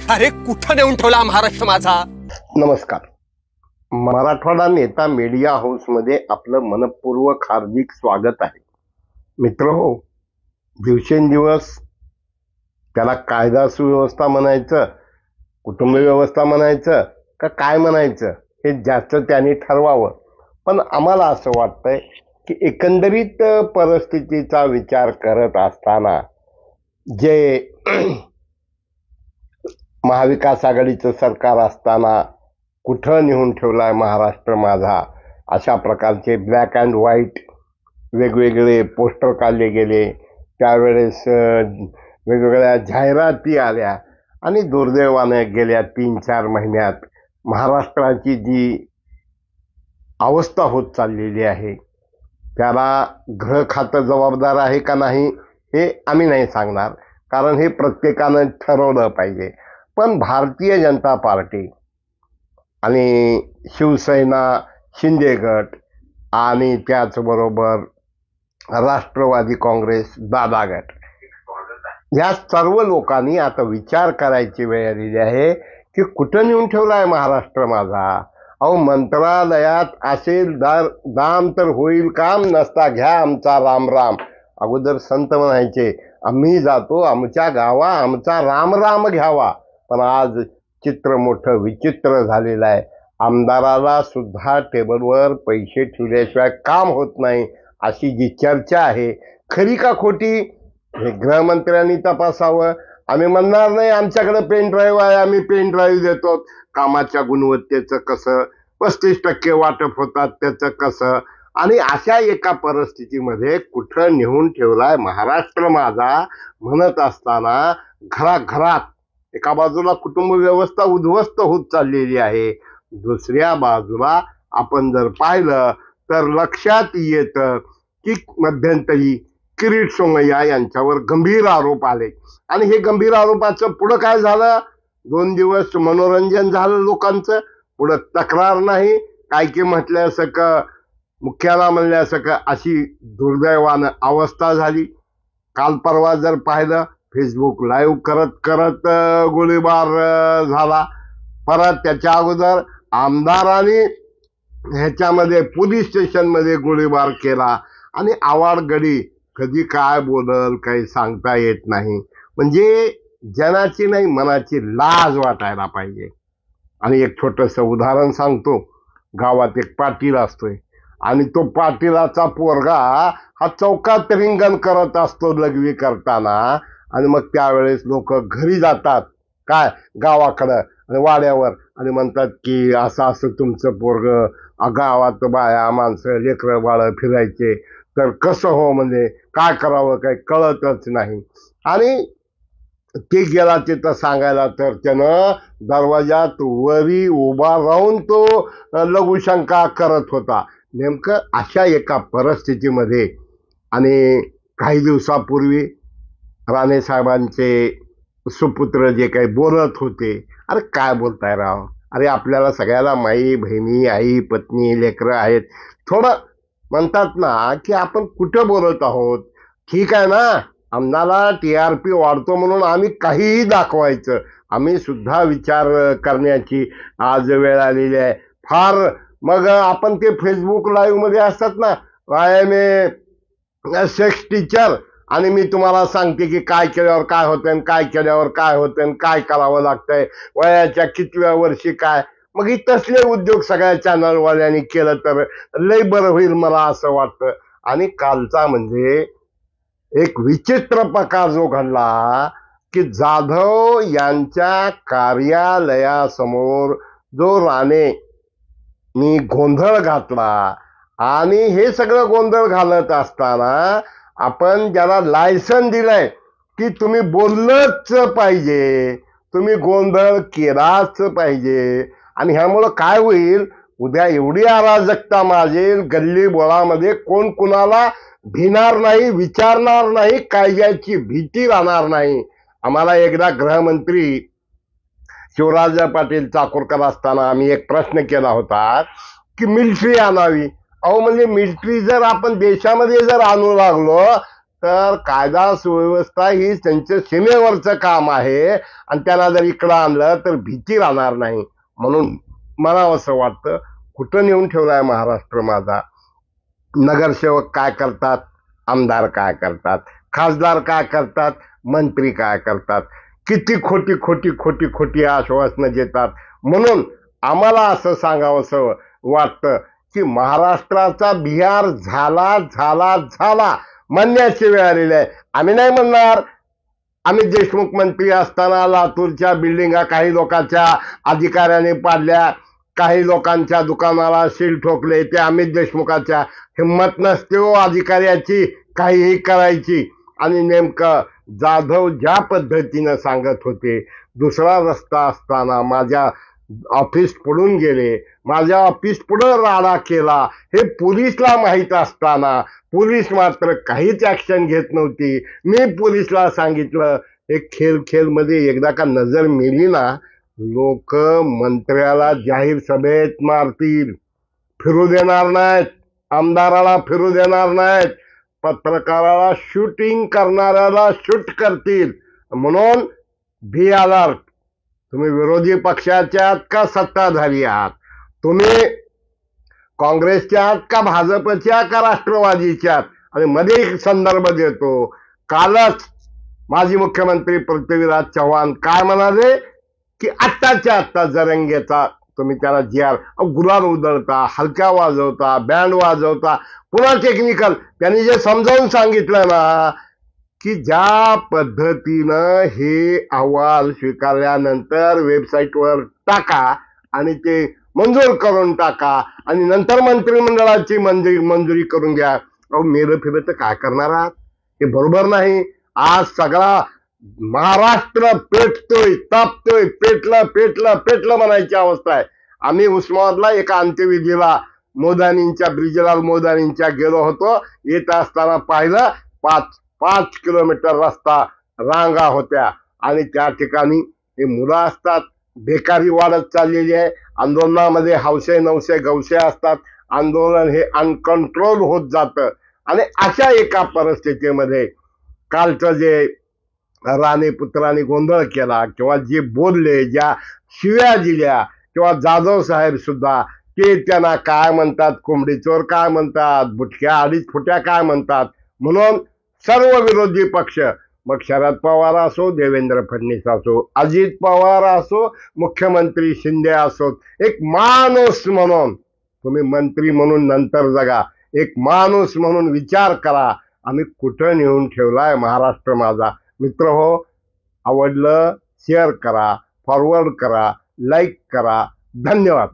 अरे कुठं नेऊन ठेवला महाराष्ट्र माझा? नमस्कार. मराठवाडा नेता मीडिया हाऊस मध्ये आपलं मनपूर्वक हार्दिक स्वागत आहे. मित्रहो, दिवसेंदिवस त्याला कायदा सुव्यवस्था म्हणायचं, कुटुंब व्यवस्था म्हणायचं का काय म्हणायचं हे जास्त त्यांनी ठरवावं. पण आम्हाला असं वाटतंय की एकंदरीत परिस्थितीचा विचार करत असताना जे महाविकास आघाडीचं सरकार असताना कुठं नेऊन ठेवलाय महाराष्ट्र माझा, अशा प्रकारचे ब्लॅक अँड व्हाईट वेगवेगळे पोस्टर काढले गेले. त्यावेळेस वेगवेगळ्या जाहिराती आल्या आणि दुर्दैवाने गेल्या 3-4 महिन्यात महाराष्ट्राची जी अवस्था होत चाललेली आहे त्याला गृह खातं जबाबदार आहे का नाही हे आम्ही नाही सांगणार, कारण हे प्रत्येकानं ठरवलं पाहिजे. पण भारतीय जनता पार्टी आणि शिवसेना, शिंदे गट आणि त्याचबरोबर राष्ट्रवादी काँग्रेस, दादा गट या सर्व लोकांनी आता विचार करायची वेळ आलेली आहे की कुठं नेऊन ठेवला आहे महाराष्ट्र माझा. अहो, मंत्रालयात असेल दाम तर होईल काम, नसता घ्या आमचा राम राम. अगोदर संत म्हणायचे आम्ही जातो आमच्या गावा आमचा राम राम घ्यावा. पण आज चित्र मोठं विचित्र झालेलं आहे. आमदाराला सुद्धा टेबलवर पैसे ठेवल्याशिवाय काम होत नाही अशी जी चर्चा आहे, खरी का खोटी हे गृहमंत्र्यांनी तपासावं. आम्ही म्हणणार नाही आमच्याकडे पेन ड्राईव्ह आहे, आम्ही पेन ड्राईव्ह देतो. कामाच्या गुणवत्तेचं कसं, 35% वाटप होतात त्याचं कसं, आणि अशा एका परिस्थितीमध्ये कुठं नेऊन ठेवलाय महाराष्ट्र माझा म्हणत असताना घराघरात एका बाजूला कुटुंब व्यवस्था उद्ध्वस्त होत चाललेली आहे, दुसऱ्या बाजूला आपण जर पाहिलं तर लक्षात येतं की मध्यंतरी किरीट सोमय्या यांच्यावर गंभीर आरोप आले. आणि हे गंभीर आरोपाचं पुढं काय झालं? 2 दिवस मनोरंजन झालं लोकांचं, पुढं तक्रार नाही. काय की म्हटल्यासारखं मुख्याला म्हणल्यासारखं अशी दुर्दैवानं अवस्था झाली. काल परवा जर पाहिलं फेसबुक लाईव्ह करत करत गोळीबार झाला. परत त्याच्या अगोदर आमदारांनी ह्याच्यामध्ये पोलीस स्टेशनमध्ये गोळीबार केला. आणि आवाडगडी कधी काय बोलल काही सांगता येत नाही. म्हणजे जनाची नाही मनाची लाज वाटायला पाहिजे. आणि एक छोटंसं उदाहरण सांगतो. गावात एक पाटील असतोय आणि तो पाटीलाचा पोरगा हा चौकात रिंगण करत असतो लघवी करताना. आणि मग त्यावेळेस लोक घरी जातात काय गावाकडं आणि वाड्यावर आणि म्हणतात की असं असं तुमचं पोरग गावात बाया माणसं लेकरं बाळं फिरायचे तर कसं हो, म्हणजे काय करावं काही कळतच नाही. आणि ते गेला तिथं सांगायला तर त्यानं दरवाजात वरी उभा राहून तो लघुशंका करत होता. नेमकं अशा एका परिस्थितीमध्ये आणि काही दिवसापूर्वी राणे साहेबांचे सुपुत्र जे काही बोलत होते, अरे काय बोलताय राव, अरे आपल्याला सगळ्याला माई बहिणी आई पत्नी लेकरं आहेत. थोडं म्हणतात ना की आपण कुठं बोलत आहोत. ठीक आहे ना, आम्हाला TRP वाढतो म्हणून आम्ही काहीही दाखवायचं, आम्ही सुद्धा विचार करण्याची आज वेळ आलेली आहे फार. मग आपण ते फेसबुक लाईव्ह मध्ये असतात ना, I am a sex teacher आणि मी तुम्हाला सांगते की काय केल्यावर काय होतंय, काय केल्यावर काय होतंय, काय करावं लागतंय, वयाच्या कितव्या वर्षी काय. मग ही तसले उद्योग सगळ्या चॅनलवाल्यांनी केलं तर लय बरं होईल मला असं वाटतं. आणि कालचा म्हणजे एक विचित्र प्रकार जो घडला की जाधव यांच्या कार्यालयासमोर जो राणे मी गोंधळ घातला. आणि हे सगळं गोंधळ घालत असताना आपण ज्याला लायसन दिलंय की तुम्ही बोललंच पाहिजे, तुम्ही गोंधळ केलाच पाहिजे. आणि ह्यामुळं काय होईल, उद्या एवढी अराजकता माजेल गल्ली बोळामध्ये, कोण कुणाला भिणार नाही, विचारणार नाही, कायद्याची भीती राहणार नाही. आम्हाला एकदा गृहमंत्री शिवराज पाटील चाकूरकर असताना आम्ही एक प्रश्न केला होता की मिलिटरी आणावी. अहो म्हणजे मिलिटरी जर आपण देशामध्ये जर आणू लागलो तर कायदा सुव्यवस्था ही त्यांच्या सीमेवरचं काम आहे आणि त्यांना जर इकडं आणलं तर भीती राहणार नाही. म्हणून मला असं वाटतं कुठं नेऊन ठेवलाय महाराष्ट्र माझा. नगरसेवक काय करतात, आमदार काय करतात, खासदार काय करतात, मंत्री काय करतात, किती खोटी खोटी खोटी खोटी आश्वासनं देतात. म्हणून आम्हाला असं सांगावंसं वाटतं की महाराष्ट्राचा बिहार झाला झाला झाला म्हणण्याची वेळ आलेली आहे. आम्ही नाही म्हणणार अमित देशमुख मंत्री असताना लातूरच्या बिल्डिंगा काही लोकांच्या अधिकाऱ्याने पाडल्या, काही लोकांच्या दुकानाला सील ठोकले. ते अमित देशमुखाच्या हिंमत नसते हो अधिकाऱ्याची काहीही करायची. आणि नेमकं जाधव ज्या पद्धतीनं सांगत होते, दुसरा रस्ता असताना माझ्या ऑफिस पडून गेले, माझ्या ऑफिस पुढं राडा केला, हे पोलिसला माहीत असताना पोलीस मात्र काहीच ऍक्शन घेत नव्हती. मी पोलिसला सांगितलं हे खेळ मध्ये एकदा का नजर मेली ना, लोक मंत्र्याला जाहीर सभेत मारतील, फिरू देणार नाहीत, आमदाराला फिरू देणार नाहीत, पत्रकाराला शूटिंग करणाऱ्याला शूट करतील. म्हणून बी अलर्ट. तुम्ही विरोधी पक्षाचे आहात का सत्ताधारी आहात, तुम्ही काँग्रेसचे आहात का भाजपच्या का राष्ट्रवादीच्या आहात. आणि मध्ये एक संदर्भ देतो, कालच माजी मुख्यमंत्री पृथ्वीराज चव्हाण काय म्हणाले की आत्ताच्या आत्ता जरंगेचा तुम्ही त्याला गुलाल उधळता, हलक्या वाजवता, बँड वाजवता, पुन्हा टेक्निकल. त्यांनी जे समजावून सांगितलं ना की ज्या पद्धतीनं हे अहवाल स्वीकारल्यानंतर वेबसाईटवर टाका आणि ते मंजूर करून टाका आणि नंतर मंत्रिमंडळाची मंजुरी करून घ्या. अहो मेलं फिरत तर काय करणार आहात, हे बरोबर नाही. आज सगळा महाराष्ट्र पेटतोय, तापतोय, पेटलं पेटलं पेटलं म्हणायची अवस्था आहे. आम्ही उस्मानाबादला एका अंत्यविधीला ब्रिजलाल मोदानींच्या गेलो होतो. येत असताना पाहिलं 5 किलोमीटर रस्ता रांगा होत्या आणि त्या ठिकाणी हे मुलं असतात, बेकारी वाढत चाललेली आहे. आंदोलनामध्ये हौसे नवसे गवसे असतात, आंदोलन हे अनकंट्रोल होत जातं. आणि अशा एका परिस्थितीमध्ये कालचं जे राणे पुत्राने गोंधळ केला किंवा जे बोलले, ज्या शिव्या दिल्या, किंवा जाधव साहेब सुद्धा ते त्यांना काय म्हणतात, कोंबडी चोर काय म्हणतात, बुटक्या अडीच फुट्या काय म्हणतात. म्हणून सर्व विरोधी पक्ष, मग शरद पवार असो, देवेंद्र फडणवीस असो, अजित पवार असो, मुख्यमंत्री शिंदे असो, एक माणूस म्हणून तुम्ही मंत्री म्हणून नंतर जगा, एक माणूस म्हणून विचार करा आम्ही कुठं नेऊन ठेवलाय महाराष्ट्र माझा. मित्र हो, आवडलं शेअर करा, फॉरवर्ड करा, लाईक करा. धन्यवाद.